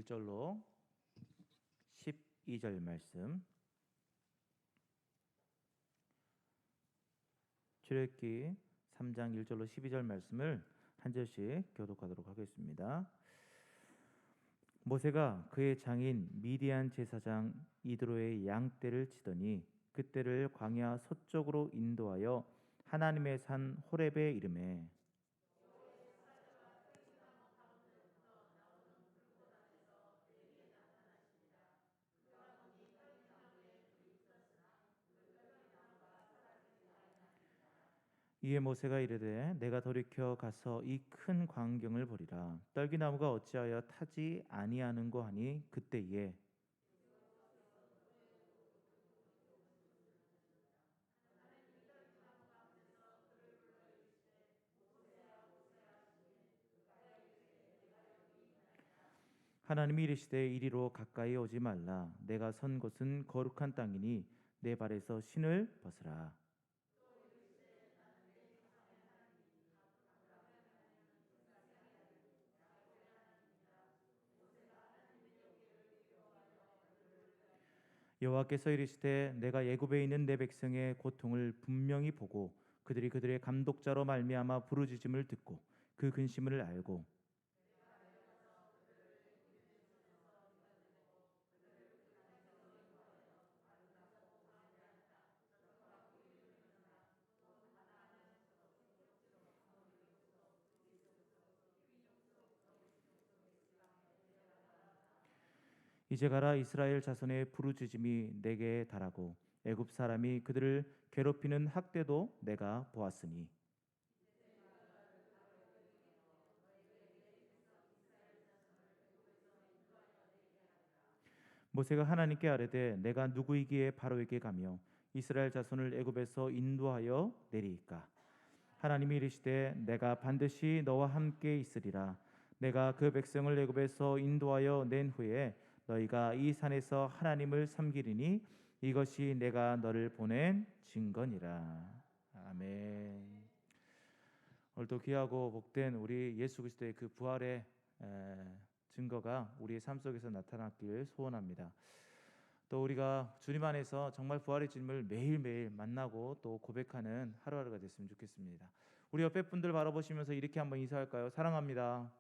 1절로 12절 말씀, 출애굽기 3장 1절로 12절 말씀을 한 절씩 교독하도록 하겠습니다. 모세가 그의 장인 미디안 제사장 이드로의 양떼를 치더니 그떼를 광야 서쪽으로 인도하여 하나님의 산 호렙에 이르매 이에 모세가 이르되 내가 돌이켜 가서 이 큰 광경을 보리라. 떨기나무가 어찌하여 타지 아니하는고 하니 그때에 하나님이 이르시되 이리로 가까이 오지 말라. 내가 선 곳은 거룩한 땅이니 내 발에서 신을 벗으라. 여호와께서 이르시되 내가 애굽에 있는 내 백성의 고통을 분명히 보고 그들이 그들의 감독자로 말미암아 부르짖음을 듣고 그 근심을 알고 이제 가라. 이스라엘 자손의 부르짖음이 내게 달하고 애굽 사람이 그들을 괴롭히는 학대도 내가 보았으니 모세가 하나님께 아뢰되 내가 누구이기에 바로에게 가며 이스라엘 자손을 애굽에서 인도하여 내리이까. 하나님이 이르시되 내가 반드시 너와 함께 있으리라. 내가 그 백성을 애굽에서 인도하여 낸 후에 너희가 이 산에서 하나님을 섬기리니 이것이 내가 너를 보낸 증거니라. 아멘. 오늘도 귀하고 복된 우리 예수 그리스도의 그 부활의 증거가 우리의 삶 속에서 나타났길 소원합니다. 또 우리가 주님 안에서 정말 부활의 주님을 매일매일 만나고 또 고백하는 하루하루가 됐으면 좋겠습니다. 우리 옆에 분들 바라보시면서 이렇게 한번 인사할까요? 사랑합니다.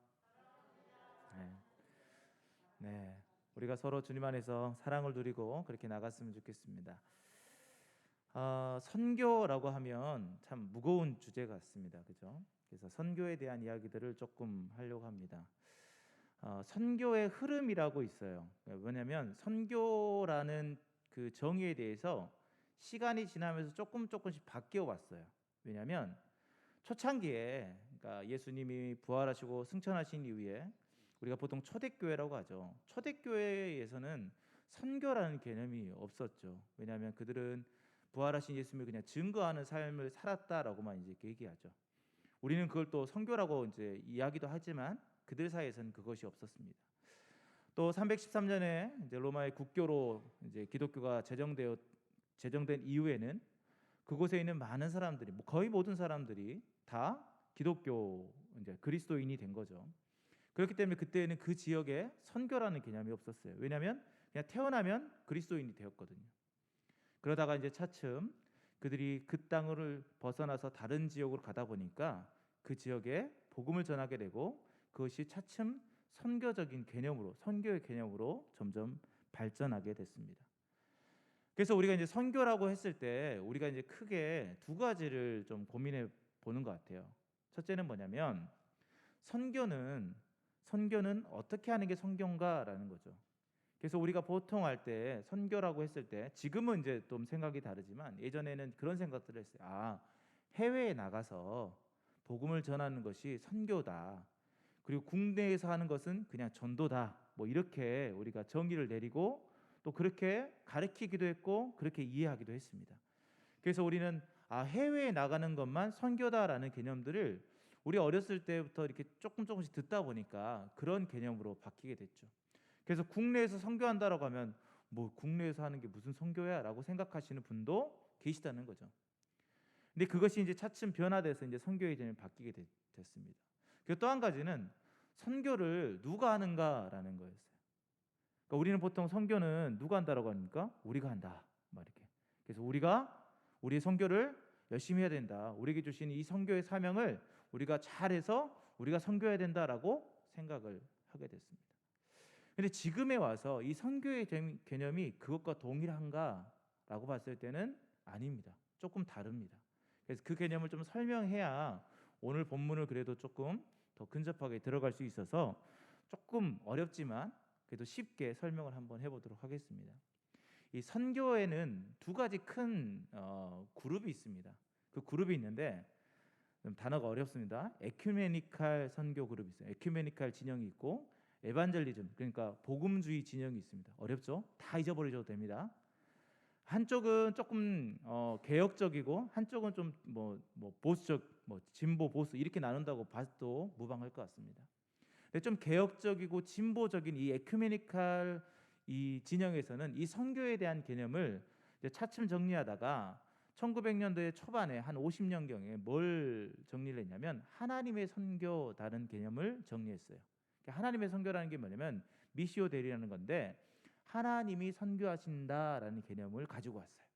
네. 우리가 서로 주님 안에서 사랑을 누리고 그렇게 나갔으면 좋겠습니다. 선교라고 하면 참 무거운 주제 같습니다. 그죠? 그래서 선교에 대한 이야기들을 조금 하려고 합니다. 선교의 흐름이라고 있어요. 왜냐하면 선교라는 그 정의에 대해서 시간이 지나면서 조금씩 바뀌어 왔어요. 왜냐하면 초창기에 그러니까 예수님이 부활하시고 승천하신 이후에 우리가 보통 초대교회라고 하죠. 초대교회에서는 선교라는 개념이 없었죠. 왜냐하면 그들은 부활하신 예수님을 그냥 증거하는 삶을 살았다라고만 이제 얘기하죠. 우리는 그걸 또 선교라고 이제 이야기도 하지만 그들 사이에서는 그것이 없었습니다. 또 313년에 이제 로마의 국교로 이제 기독교가 제정된 이후에는 그곳에 있는 많은 사람들이 거의 모든 사람들이 다 기독교 이제 그리스도인이 된 거죠. 그렇기 때문에 그때는 그 지역에 선교라는 개념이 없었어요. 왜냐하면 그냥 태어나면 그리스도인이 되었거든요. 그러다가 이제 차츰 그들이 그 땅을 벗어나서 다른 지역으로 가다 보니까 그 지역에 복음을 전하게 되고 그것이 차츰 선교적인 개념으로 선교의 개념으로 점점 발전하게 됐습니다. 그래서 우리가 이제 선교라고 했을 때 우리가 이제 크게 두 가지를 좀 고민해 보는 것 같아요. 첫째는 뭐냐면 선교는 어떻게 하는 게 선교인가라는 거죠. 그래서 우리가 보통 할 때 선교라고 했을 때 지금은 이제 좀 생각이 다르지만 예전에는 그런 생각들을 했어요. 해외에 나가서 복음을 전하는 것이 선교다. 그리고 국내에서 하는 것은 그냥 전도다. 뭐 이렇게 우리가 정의를 내리고 또 그렇게 가르치기도 했고 그렇게 이해하기도 했습니다. 그래서 우리는 해외에 나가는 것만 선교다라는 개념들을 우리 어렸을 때부터 이렇게 조금씩 듣다 보니까 그런 개념으로 바뀌게 됐죠. 그래서 국내에서 선교한다라고 하면 뭐 국내에서 하는 게 무슨 선교야라고 생각하시는 분도 계시다는 거죠. 근데 그것이 이제 차츰 변화돼서 이제 선교의 개념이 바뀌게 됐습니다. 그리고 또 한 가지는 선교를 누가 하는가라는 거였어요. 그러니까 우리는 보통 선교는 누가 한다라고 합니까? 우리가 한다. 막 이렇게. 그래서 우리의 선교를 열심히 해야 된다. 우리에게 주신 이 선교의 사명을 우리가 잘해서 우리가 선교해야 된다라고 생각을 하게 됐습니다. 근데 지금에 와서 이 선교의 개념이 그것과 동일한가라고 봤을 때는 아닙니다. 조금 다릅니다. 그래서 그 개념을 좀 설명해야 오늘 본문을 그래도 조금 더 근접하게 들어갈 수 있어서 조금 어렵지만 그래도 쉽게 설명을 한번 해보도록 하겠습니다. 이 선교에는 두 가지 큰 그룹이 있습니다. 그 그룹이 있는데 단어가 어렵습니다. 에큐메니칼 선교 그룹이 있어요. 에큐메니칼 진영이 있고 에반젤리즘, 그러니까 복음주의 진영이 있습니다. 어렵죠? 다 잊어버리셔도 됩니다. 한쪽은 조금 개혁적이고 한쪽은 좀 보수적, 진보 보수 이렇게 나눈다고 봐도 무방할 것 같습니다. 근데 좀 개혁적이고 진보적인 이 에큐메니칼 이 진영에서는 이 선교에 대한 개념을 이제 차츰 정리하다가 1900년도의 초반에 한 50년경에 뭘 정리를 했냐면 하나님의 선교다는 개념을 정리했어요. 하나님의 선교라는 게 뭐냐면 미시오 데리라는 건데 하나님이 선교하신다라는 개념을 가지고 왔어요.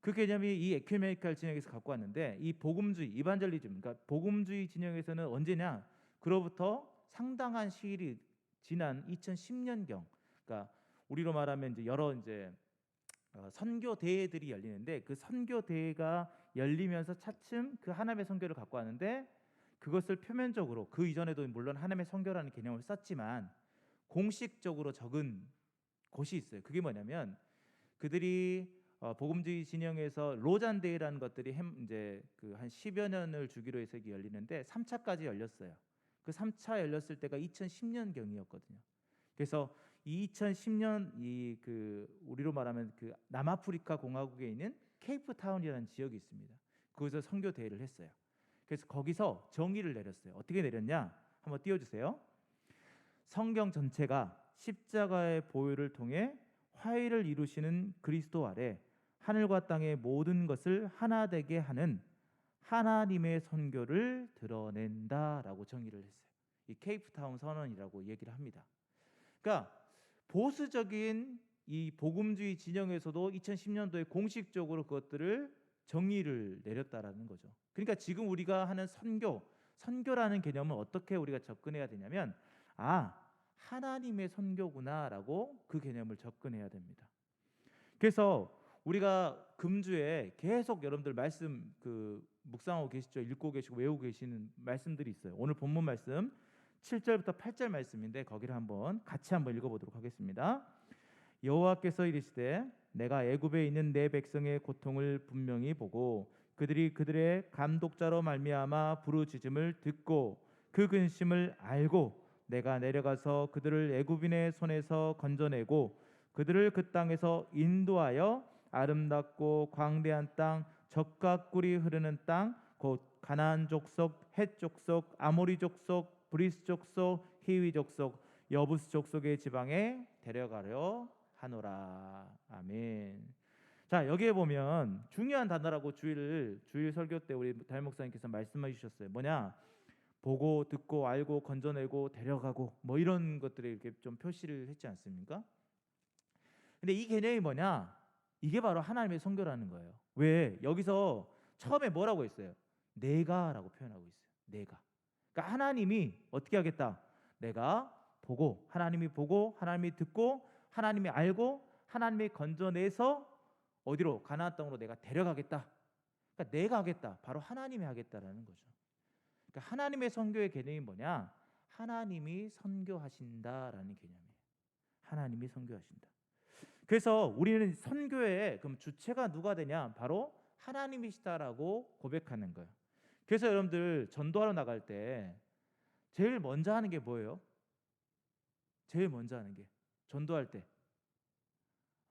그 개념이 이 에큐메니칼 진영에서 갖고 왔는데 이 복음주의, 이반젤리즘, 그러니까 복음주의 진영에서는 언제냐? 그로부터 상당한 시일이 지난 2010년경, 그러니까 우리로 말하면 이제 여러 선교 대회들이 열리는데 그 선교 대회가 열리면서 차츰 그 하나님의 선교를 갖고 왔는데 그것을 표면적으로 그 이전에도 물론 하나님의 선교라는 개념을 썼지만 공식적으로 적은 곳이 있어요. 그게 뭐냐면 그들이 복음주의 진영에서 로잔 대회라는 것들이 이제 그 한 10여 년을 주기로 해서 열리는데 3차까지 열렸어요. 그 3차 열렸을 때가 2010년경이었거든요. 그래서 이 2010년 이 그 우리로 말하면 그 남아프리카 공화국에 있는 케이프타운이라는 지역이 있습니다. 거기서 선교 대회를 했어요. 그래서 거기서 정의를 내렸어요. 어떻게 내렸냐? 한번 띄워주세요. 성경 전체가 십자가의 보혈을 통해 화해를 이루시는 그리스도 아래 하늘과 땅의 모든 것을 하나 되게 하는 하나님의 선교를 드러낸다라고 정의를 했어요. 이 케이프타운 선언이라고 얘기를 합니다. 그러니까 보수적인 이 복음주의 진영에서도 2010년도에 공식적으로 그것들을 정의를 내렸다라는 거죠. 그러니까 지금 우리가 하는 선교라는 개념은 어떻게 우리가 접근해야 되냐면 하나님의 선교구나라고 그 개념을 접근해야 됩니다. 그래서 우리가 금주에 계속 여러분들 말씀 묵상하고 계시죠? 읽고 계시고 외우고 계시는 말씀들이 있어요. 오늘 본문 말씀 7절부터 8절 말씀인데 거기를 같이 한번 읽어보도록 하겠습니다. 여호와께서 이르시되 내가 애굽에 있는 내 백성의 고통을 분명히 보고 그들이 그들의 감독자로 말미암아 부르짖음을 듣고 그 근심을 알고 내가 내려가서 그들을 애굽인의 손에서 건져내고 그들을 그 땅에서 인도하여 아름답고 광대한 땅, 젖과 꿀이 흐르는 땅, 곧 가나안 족속, 헷 족속, 아모리 족속, 브리스 족속, 히위 족속, 여부스 족속의 지방에 데려가려 하노라. 아멘. 자, 여기에 보면 중요한 단어라고 주일 설교 때 우리 담임 목사님께서 말씀해 주셨어요. 뭐냐? 보고 듣고 알고 건져내고 데려가고 이런 것들에 이렇게 좀 표시를 했지 않습니까? 근데 이 개념이 뭐냐? 이게 바로 하나님의 선교라는 거예요. 왜? 여기서 처음에 뭐라고 했어요? 내가라고 표현하고 있어요. 내가. 그러니까 하나님이 어떻게 하겠다? 내가 보고, 하나님이 보고, 하나님이 듣고, 하나님이 알고, 하나님이 건져내서 어디로? 가나안 땅으로 내가 데려가겠다. 그러니까 내가 하겠다. 바로 하나님이 하겠다라는 거죠. 그러니까 하나님의 선교의 개념이 뭐냐? 하나님이 선교하신다라는 개념이에요. 하나님이 선교하신다. 그래서 우리는 선교의 그럼 주체가 누가 되냐? 바로 하나님이시다라고 고백하는 거예요. 그래서 여러분들 전도하러 나갈 때 제일 먼저 하는 게 뭐예요? 제일 먼저 하는 게 전도할 때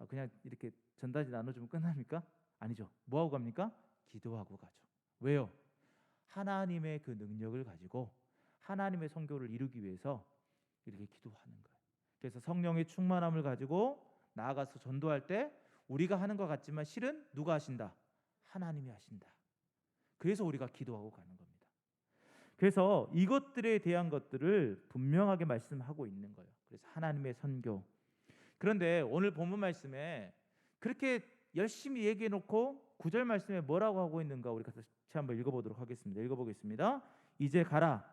그냥 이렇게 전단지 나눠주면 끝납니까? 아니죠. 뭐하고 갑니까? 기도하고 가죠. 왜요? 하나님의 그 능력을 가지고 하나님의 선교를 이루기 위해서 이렇게 기도하는 거예요. 그래서 성령의 충만함을 가지고 나아가서 전도할 때 우리가 하는 것 같지만 실은 누가 하신다? 하나님이 하신다. 그래서 우리가 기도하고 가는 겁니다. 그래서 이것들에 대한 것들을 분명하게 말씀하고 있는 거예요. 그래서 하나님의 선교, 그런데 오늘 본문 말씀에 그렇게 열심히 얘기해 놓고 9절 말씀에 뭐라고 하고 있는가 우리 같이 한번 읽어보도록 하겠습니다. 읽어보겠습니다. 이제 가라.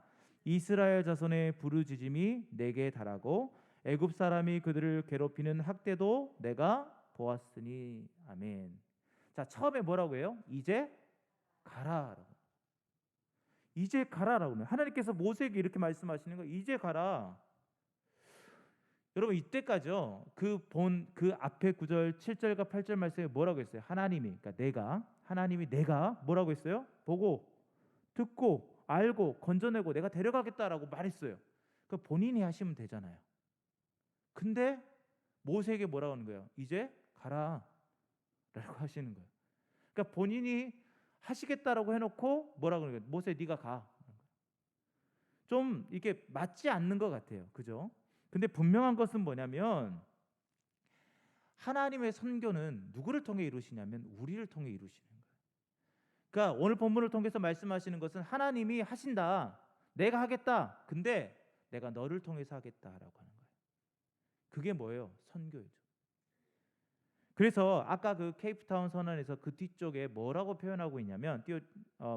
이스라엘 자손의 부르짖음이 내게 달하고 애굽 사람이 그들을 괴롭히는 학대도 내가 보았으니. 아멘. 자, 처음에 뭐라고 해요? 이제 가라라고. 이제 가라라고 해요. 하나님께서 모세에게 이렇게 말씀하시는 거예요. 이제 가라. 여러분 이때까지요. 그 앞에 9절, 7절과 8절 말씀에 뭐라고 했어요? 하나님이 내가 뭐라고 했어요? 보고 듣고 알고 건져내고 내가 데려가겠다라고 말했어요. 그 본인이 하시면 되잖아요. 근데 모세에게 뭐라고 하는 거예요? 이제 가라 라고 하시는 거예요. 그러니까 본인이 하시겠다라고 해놓고 뭐라고 하는 거예요? 모세 네가 가. 좀 이게 맞지 않는 것 같아요. 그죠? 근데 분명한 것은 뭐냐면 하나님의 선교는 누구를 통해 이루시냐면 우리를 통해 이루시는 거예요. 그러니까 오늘 본문을 통해서 말씀하시는 것은 하나님이 하신다. 내가 하겠다. 근데 내가 너를 통해서 하겠다라고 하는 거예요. 그게 뭐예요? 선교이죠. 그래서 아까 그 케이프타운 선언에서 그 뒤쪽에 뭐라고 표현하고 있냐면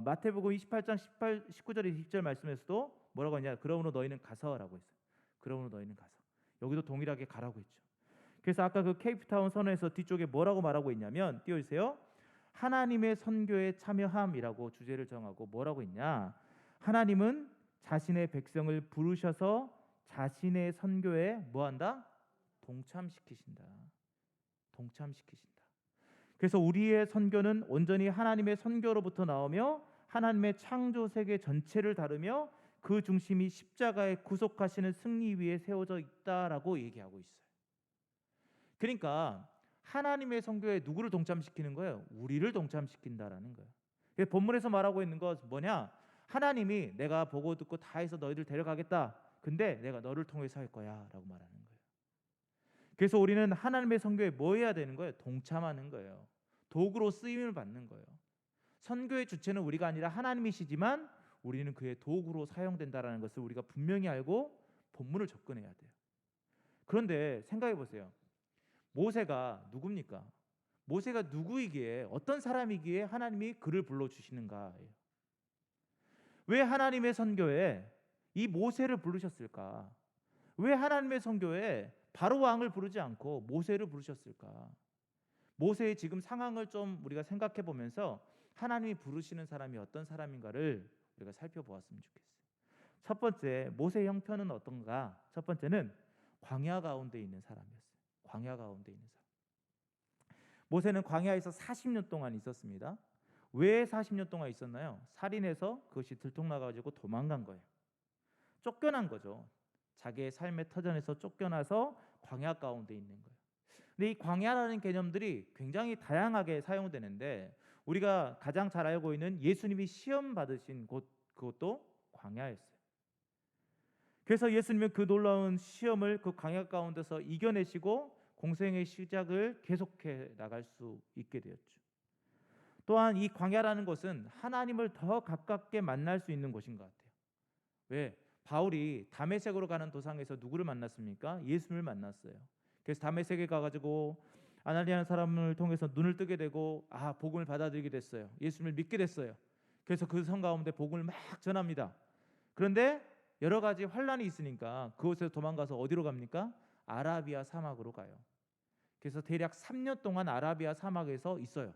마태복음 28장 19절 20절 말씀에서도 뭐라고 하냐? 그러므로 너희는 가서라고 했어요. 그러므로 너희는 가서. 여기도 동일하게 가라고 했죠. 그래서 아까 그 케이프타운 선언에서 뒤쪽에 뭐라고 말하고 있냐면 띄워주세요. 하나님의 선교에 참여함이라고 주제를 정하고 뭐라고 있냐? 하나님은 자신의 백성을 부르셔서 자신의 선교에 뭐한다? 동참시키신다. 그래서 우리의 선교는 온전히 하나님의 선교로부터 나오며 하나님의 창조 세계 전체를 다루며 그 중심이 십자가에 구속하시는 승리 위에 세워져 있다라고 얘기하고 있어요. 그러니까 하나님의 선교에 누구를 동참시키는 거예요? 우리를 동참시킨다라는 거예요. 본문에서 말하고 있는 것은 뭐냐? 하나님이 내가 보고 듣고 다 해서 너희들 데려가겠다. 근데 내가 너를 통해서 할 거야 라고 말하는 거예요. 그래서 우리는 하나님의 선교에 뭐 해야 되는 거예요? 동참하는 거예요. 도구로 쓰임을 받는 거예요. 선교의 주체는 우리가 아니라 하나님이시지만 우리는 그의 도구로 사용된다라는 것을 우리가 분명히 알고 본문을 접근해야 돼요. 그런데 생각해 보세요. 모세가 누굽니까? 모세가 누구이기에 어떤 사람이기에 하나님이 그를 불러주시는가? 왜 하나님의 선교에 이 모세를 부르셨을까? 왜 하나님의 선교에 바로 왕을 부르지 않고 모세를 부르셨을까? 모세의 지금 상황을 좀 우리가 생각해 보면서 하나님이 부르시는 사람이 어떤 사람인가를 우리가 살펴보았으면 좋겠어요. 첫 번째, 모세의 형편은 어떤가? 첫 번째는 광야 가운데 있는 사람이었어요. 광야 가운데 있는 사람. 모세는 광야에서 40년 동안 있었습니다. 왜 40년 동안 있었나요? 살인해서 그것이 들통나가지고 도망간 거예요. 쫓겨난 거죠. 자기의 삶의 터전에서 쫓겨나서 광야 가운데 있는 거예요. 근데 이 광야라는 개념들이 굉장히 다양하게 사용되는데 우리가 가장 잘 알고 있는 예수님이 시험 받으신 곳, 그것도 광야였어요. 그래서 예수님은 그 놀라운 시험을 그 광야 가운데서 이겨내시고 공생의 시작을 계속해 나갈 수 있게 되었죠. 또한 이 광야라는 것은 하나님을 더 가깝게 만날 수 있는 곳인 것 같아요. 왜? 바울이 다메섹으로 가는 도상에서 누구를 만났습니까? 예수님을 만났어요. 그래서 다메섹에 가가지고 아나니아라는 사람을 통해서 눈을 뜨게 되고 복음을 받아들이게 됐어요. 예수님을 믿게 됐어요. 그래서 그 성 가운데 복음을 막 전합니다. 그런데 여러 가지 환란이 있으니까 그곳에서 도망가서 어디로 갑니까? 아라비아 사막으로 가요. 그래서 대략 3년 동안 아라비아 사막에서 있어요.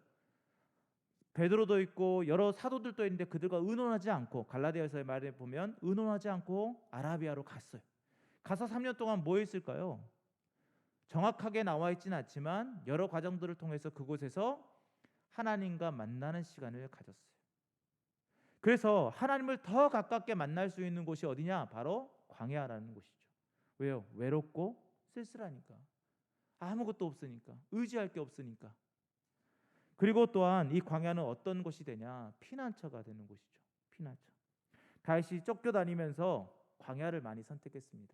베드로도 있고 여러 사도들도 있는데 그들과 의논하지 않고 갈라디아서의 말에 보면 의논하지 않고 아라비아로 갔어요. 가서 3년 동안 뭐 했을까요? 정확하게 나와 있지는 않지만 여러 과정들을 통해서 그곳에서 하나님과 만나는 시간을 가졌어요. 그래서 하나님을 더 가깝게 만날 수 있는 곳이 어디냐? 바로 광야라는 곳이죠. 왜요? 외롭고 쓸쓸하니까. 아무것도 없으니까. 의지할 게 없으니까. 그리고 또한 이 광야는 어떤 곳이 되냐? 피난처가 되는 곳이죠. 피난처. 다윗이 쫓겨다니면서 광야를 많이 선택했습니다.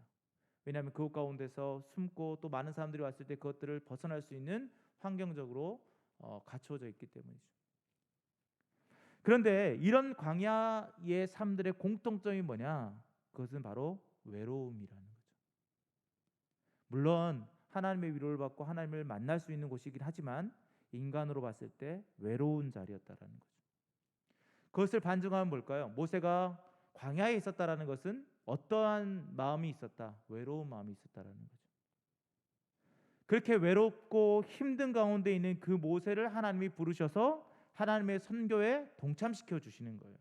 왜냐하면 그곳 가운데서 숨고 또 많은 사람들이 왔을 때 그것들을 벗어날 수 있는 환경적으로 갖추어져 있기 때문이죠. 그런데 이런 광야의 삶들의 공통점이 뭐냐? 그것은 바로 외로움이라는 거죠. 물론 하나님의 위로를 받고 하나님을 만날 수 있는 곳이긴 하지만 인간으로 봤을 때 외로운 자리였다라는 거죠. 그것을 반증하면 뭘까요? 모세가 광야에 있었다라는 것은 어떠한 마음이 있었다? 외로운 마음이 있었다라는 거죠. 그렇게 외롭고 힘든 가운데 있는 그 모세를 하나님이 부르셔서 하나님의 선교에 동참시켜 주시는 거예요.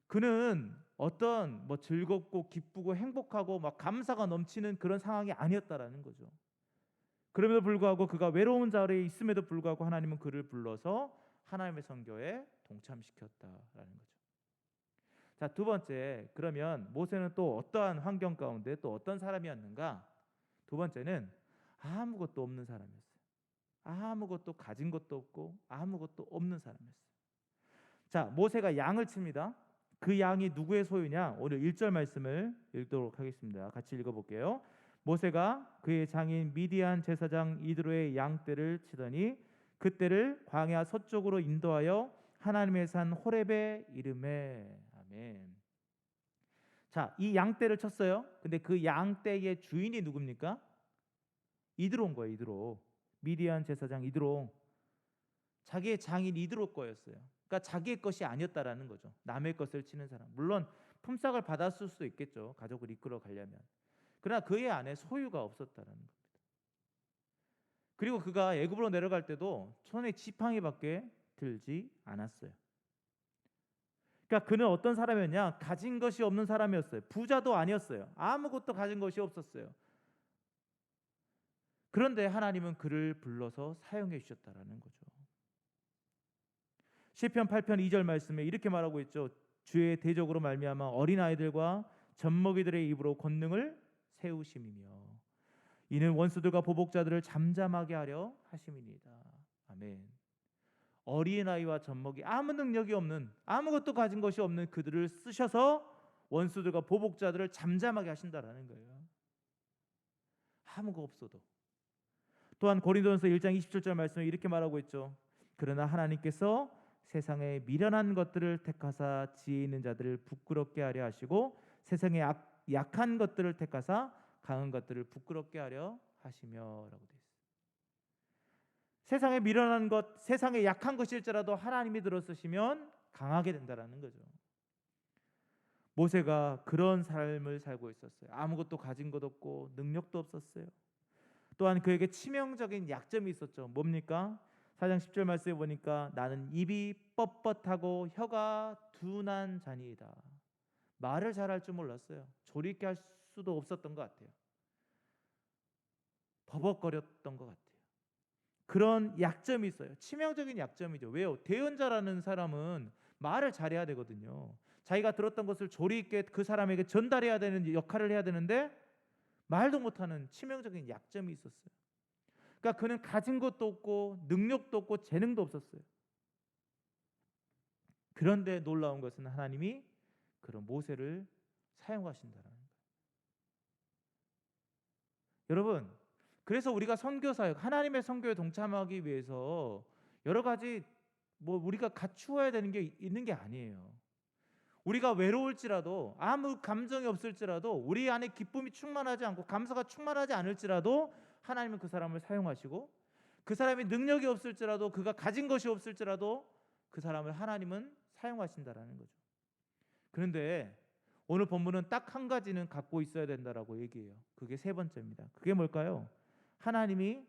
그는 어떤 즐겁고 기쁘고 행복하고 막 감사가 넘치는 그런 상황이 아니었다라는 거죠. 그럼에도 불구하고 그가 외로운 자리에 있음에도 불구하고 하나님은 그를 불러서 하나님의 선교에 동참시켰다라는 거죠. 자, 두 번째, 그러면 모세는 또 어떠한 환경 가운데 또 어떤 사람이었는가? 두 번째는 아무것도 없는 사람이었어요. 아무것도 가진 것도 없고 아무것도 없는 사람이었어요. 자, 모세가 양을 칩니다. 그 양이 누구의 소유냐? 오늘 1절 말씀을 읽도록 하겠습니다. 같이 읽어볼게요. 모세가 그의 장인 미디안 제사장 이드로의 양떼를 치더니 그떼를 광야 서쪽으로 인도하여 하나님의 산 호렙에 이르매. 아멘. 자, 이 양떼를 쳤어요. 근데 그 양떼의 주인이 누굽니까? 이드로인 거예요. 이드로. 미디안 제사장 이드로. 자기의 장인 이드로 거였어요. 그러니까 자기의 것이 아니었다라는 거죠. 남의 것을 치는 사람. 물론 품삯을 받았을 수도 있겠죠. 가족을 이끌어 가려면. 그러나 그의 안에 소유가 없었다라는 겁니다. 그리고 그가 애굽으로 내려갈 때도 손에 지팡이밖에 들지 않았어요. 그러니까 그는 어떤 사람이었냐? 가진 것이 없는 사람이었어요. 부자도 아니었어요. 아무것도 가진 것이 없었어요. 그런데 하나님은 그를 불러서 사용해 주셨다라는 거죠. 시편 8편 2절 말씀에 이렇게 말하고 있죠. 주의 대적으로 말미암아 어린아이들과 젖먹이들의 입으로 권능을 세우심이며 이는 원수들과 보복자들을 잠잠하게 하려 하심이니이다. 아멘. 어린아이와 젖먹이 아무 능력이 없는 아무것도 가진 것이 없는 그들을 쓰셔서 원수들과 보복자들을 잠잠하게 하신다라는 거예요. 아무것도 없어도. 또한 고린도전서 1장 27절 말씀에 이렇게 말하고 있죠. 그러나 하나님께서 세상에 미련한 것들을 택하사 지혜 있는 자들을 부끄럽게 하려 하시고 세상에 약한 것들을 택하사 강한 것들을 부끄럽게 하려 하시며라고 되어 있습니다. 세상에 미련한 것, 세상에 약한 것일지라도 하나님이 들어쓰시면 강하게 된다라는 거죠. 모세가 그런 삶을 살고 있었어요. 아무것도 가진 것 없고 능력도 없었어요. 또한 그에게 치명적인 약점이 있었죠. 뭡니까? 4장 10절 말씀에 보니까 나는 입이 뻣뻣하고 혀가 둔한 자니이다. 말을 잘할 줄 몰랐어요. 조리 있게 할 수도 없었던 것 같아요. 버벅거렸던 것 같아요. 그런 약점이 있어요. 치명적인 약점이죠. 왜요? 대언자라는 사람은 말을 잘해야 되거든요. 자기가 들었던 것을 조리 있게 그 사람에게 전달해야 되는 역할을 해야 되는데 말도 못하는 치명적인 약점이 있었어요. 그러니까 그는 가진 것도 없고 능력도 없고 재능도 없었어요. 그런데 놀라운 것은 하나님이 그런 모세를 사용하신다는 거예요. 여러분, 그래서 우리가 선교 사역, 하나님의 선교에 동참하기 위해서 여러 가지 우리가 갖추어야 되는 게 있는 게 아니에요. 우리가 외로울지라도 아무 감정이 없을지라도 우리 안에 기쁨이 충만하지 않고 감사가 충만하지 않을지라도 하나님은 그 사람을 사용하시고 그 사람이 능력이 없을지라도 그가 가진 것이 없을지라도 그 사람을 하나님은 사용하신다라는 거죠. 그런데 오늘 본문은 딱 한 가지는 갖고 있어야 된다라고 얘기해요. 그게 세 번째입니다. 그게 뭘까요? 하나님이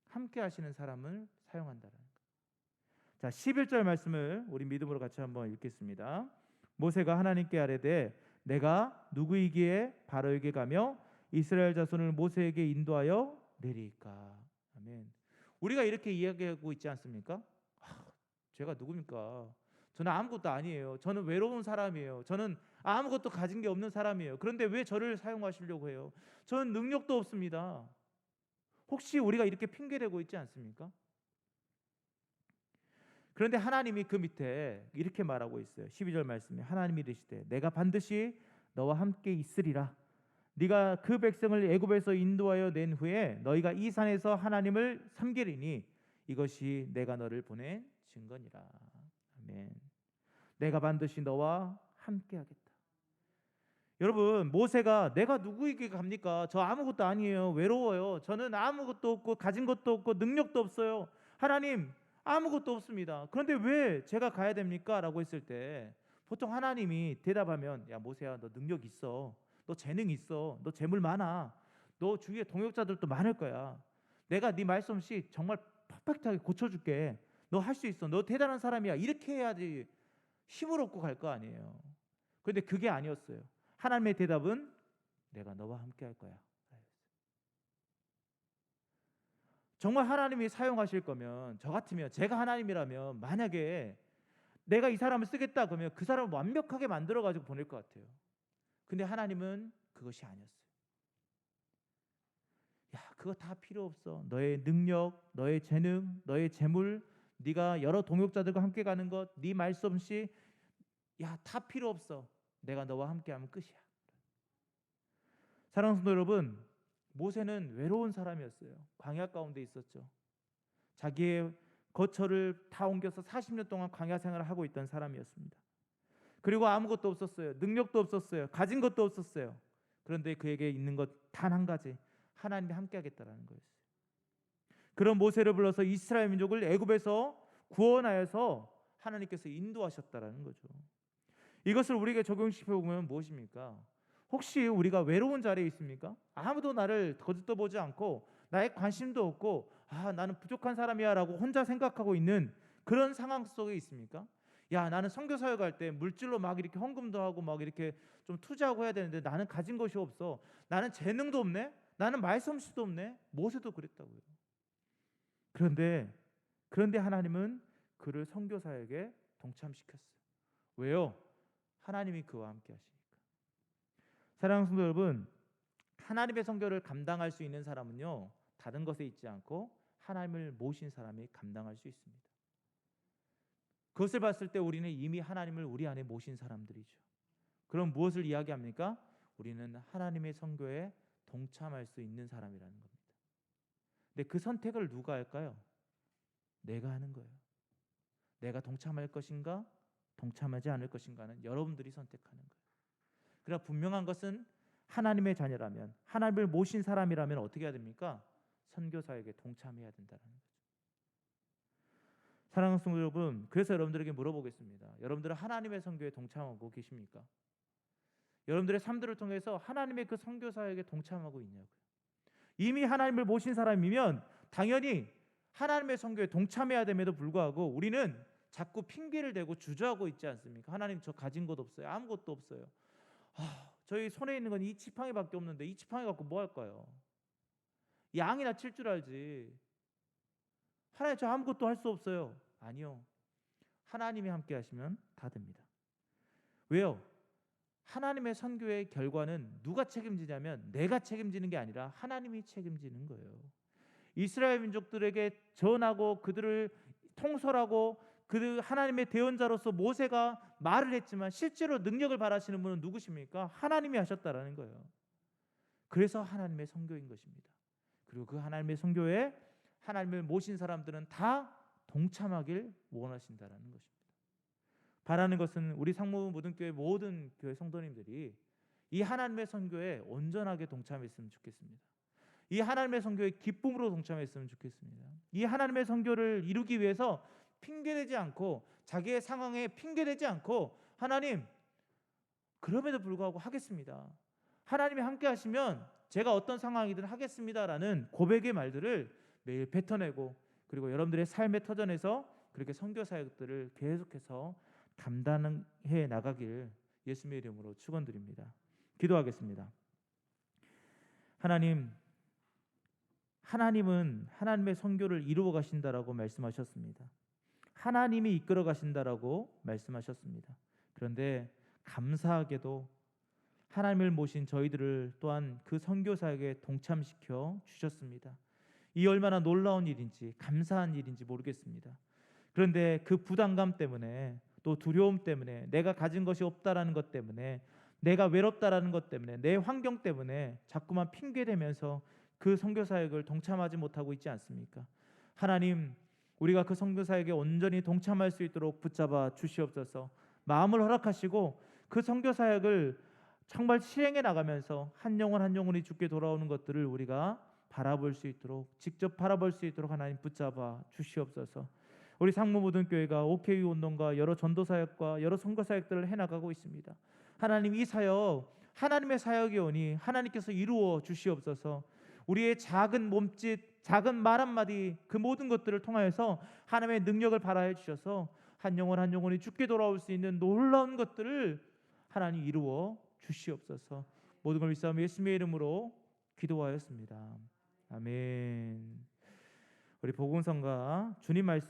함께 하시는 사람을 사용한다라는 거예요. 자, 11절 말씀을 우리 믿음으로 같이 한번 읽겠습니다. 모세가 하나님께 아뢰되 내가 누구이기에 바로에게 가며 이스라엘 자손을 모세에게 인도하여 내리까. 아멘. 우리가 이렇게 이야기하고 있지 않습니까? 제가 누굽니까? 저는 아무것도 아니에요. 저는 외로운 사람이에요. 저는 아무것도 가진 게 없는 사람이에요. 그런데 왜 저를 사용하시려고 해요? 저는 능력도 없습니다. 혹시 우리가 이렇게 핑계대고 있지 않습니까? 그런데 하나님이 그 밑에 이렇게 말하고 있어요. 12절 말씀에 하나님이 이르시되 내가 반드시 너와 함께 있으리라. 네가 그 백성을 애굽에서 인도하여 낸 후에 너희가 이 산에서 하나님을 섬기리니 이것이 내가 너를 보낸 증거니라. 아멘. 내가 반드시 너와 함께 하겠다. 여러분, 모세가 내가 누구에게 갑니까? 저 아무것도 아니에요. 외로워요. 저는 아무것도 없고 가진 것도 없고 능력도 없어요. 하나님, 아무것도 없습니다. 그런데 왜 제가 가야 됩니까? 라고 했을 때 보통 하나님이 대답하면, 야 모세야, 너 능력 있어. 너 재능 있어. 너 재물 많아. 너 주위에 동역자들도 많을 거야. 내가 네 말씀 없이 정말 퍼펙트하게 고쳐줄게. 너 할 수 있어. 너 대단한 사람이야. 이렇게 해야지 힘을 얻고 갈 거 아니에요. 그런데 그게 아니었어요. 하나님의 대답은 내가 너와 함께 할 거야. 정말 하나님이 사용하실 거면, 저 같으면, 제가 하나님이라면 만약에 내가 이 사람을 쓰겠다 그러면 그 사람을 완벽하게 만들어 가지고 보낼 것 같아요. 근데 하나님은 그것이 아니었어요. 야, 그거 다 필요 없어. 너의 능력, 너의 재능, 너의 재물, 네가 여러 동역자들과 함께 가는 것, 네 말씀 없이, 야, 다 필요 없어. 내가 너와 함께하면 끝이야. 사랑하는 성도 여러분, 모세는 외로운 사람이었어요. 광야 가운데 있었죠. 자기의 거처를 다 옮겨서 40년 동안 광야 생활을 하고 있던 사람이었습니다. 그리고 아무것도 없었어요. 능력도 없었어요. 가진 것도 없었어요. 그런데 그에게 있는 것 단 한 가지, 하나님이 함께하겠다라는 거였어요. 그런 모세를 불러서 이스라엘 민족을 애굽에서 구원하여서 하나님께서 인도하셨다라는 거죠. 이것을 우리에게 적용시켜 보면 무엇입니까? 혹시 우리가 외로운 자리에 있습니까? 아무도 나를 거들떠보지 않고 나의 관심도 없고, 나는 부족한 사람이야 라고 혼자 생각하고 있는 그런 상황 속에 있습니까? 야, 나는 선교 사역 할 때 물질로 막 이렇게 헌금도 하고 막 이렇게 좀 투자하고 해야 되는데 나는 가진 것이 없어. 나는 재능도 없네. 나는 말솜씨도 없네. 모세도 그랬다고요. 그런데 하나님은 그를 선교 사역에 동참시켰어요. 왜요? 하나님이 그와 함께 하시니까. 사랑하는 성도 여러분, 하나님의 선교를 감당할 수 있는 사람은요, 다른 것에 있지 않고 하나님을 모신 사람이 감당할 수 있습니다. 그것을 봤을 때 우리는 이미 하나님을 우리 안에 모신 사람들이죠. 그럼 무엇을 이야기합니까? 우리는 하나님의 선교에 동참할 수 있는 사람이라는 겁니다. 근데 그 선택을 누가 할까요? 내가 하는 거예요. 내가 동참할 것인가, 동참하지 않을 것인가는 여러분들이 선택하는 거예요. 그러나 분명한 것은 하나님의 자녀라면, 하나님을 모신 사람이라면 어떻게 해야 됩니까? 선교 사역에 동참해야 된다는 거죠. 사랑하는 성도 여러분, 그래서 여러분들에게 물어보겠습니다. 여러분들은 하나님의 선교에 동참하고 계십니까? 여러분들의 삶들을 통해서 하나님의 그 선교 사역에 동참하고 있냐고요. 이미 하나님을 모신 사람이면 당연히 하나님의 선교에 동참해야 됨에도 불구하고 우리는 자꾸 핑계를 대고 주저하고 있지 않습니까? 하나님, 저 가진 것 없어요. 아무것도 없어요. 저희 손에 있는 건 이 지팡이밖에 없는데 이 지팡이 갖고 뭐 할까요? 양이나 칠 줄 알지. 하나님, 저 아무것도 할 수 없어요. 아니요. 하나님이 함께 하시면 다 됩니다. 왜요? 하나님의 선교의 결과는 누가 책임지냐면 내가 책임지는 게 아니라 하나님이 책임지는 거예요. 이스라엘 민족들에게 전하고 그들을 통솔하고 그 하나님의 대언자로서 모세가 말을 했지만 실제로 능력을 발하시는 분은 누구십니까? 하나님이 하셨다라는 거예요. 그래서 하나님의 선교인 것입니다. 그리고 그 하나님의 선교에 하나님을 모신 사람들은 다 동참하길 원하신다라는 것입니다. 바라는 것은 우리 상무 모든교회 모든 교회 성도님들이 이 하나님의 선교에 온전하게 동참했으면 좋겠습니다. 이 하나님의 선교에 기쁨으로 동참했으면 좋겠습니다. 이 하나님의 선교를 이루기 위해서 핑계대지 않고, 자기의 상황에 핑계대지 않고, 하나님, 그럼에도 불구하고 하겠습니다. 하나님이 함께 하시면 제가 어떤 상황이든 하겠습니다라는 고백의 말들을 매일 뱉어내고, 그리고 여러분들의 삶의 터전에서 그렇게 선교 사역들을 계속해서 감당해 나가길 예수님의 이름으로 축원드립니다. 기도하겠습니다. 하나님은 하나님의 선교를 이루어 가신다라고 말씀하셨습니다. 하나님이 이끌어 가신다라고 말씀하셨습니다. 그런데 감사하게도 하나님을 모신 저희들을 또한 그 선교 사역에 동참시켜 주셨습니다. 이 얼마나 놀라운 일인지, 감사한 일인지 모르겠습니다. 그런데 그 부담감 때문에, 또 두려움 때문에, 내가 가진 것이 없다라는 것 때문에, 내가 외롭다라는 것 때문에, 내 환경 때문에 자꾸만 핑계대면서 그 선교 사역을 동참하지 못하고 있지 않습니까? 하나님, 우리가 그 선교 사역에 온전히 동참할 수 있도록 붙잡아 주시옵소서. 마음을 허락하시고 그 선교 사역을 정말 실행해 나가면서 한 영혼 한 영혼이 주께 돌아오는 것들을 우리가 바라볼 수 있도록, 직접 바라볼 수 있도록 하나님 붙잡아 주시옵소서. 우리 상무모든교회가 OK 운동과 여러 전도 사역과 여러 선거 사역들을 해나가고 있습니다. 하나님, 이 사역 하나님의 사역이오니 하나님께서 이루어 주시옵소서. 우리의 작은 몸짓, 작은 말 한마디, 그 모든 것들을 통하여서 하나님의 능력을 발하여 주셔서 한 영혼 한 영혼이 주께 돌아올 수 있는 놀라운 것들을 하나님 이루어 주시옵소서. 모든 걸 믿사오며 예수님의 이름으로 기도하였습니다. 아멘. 우리 복음성가 주님 말씀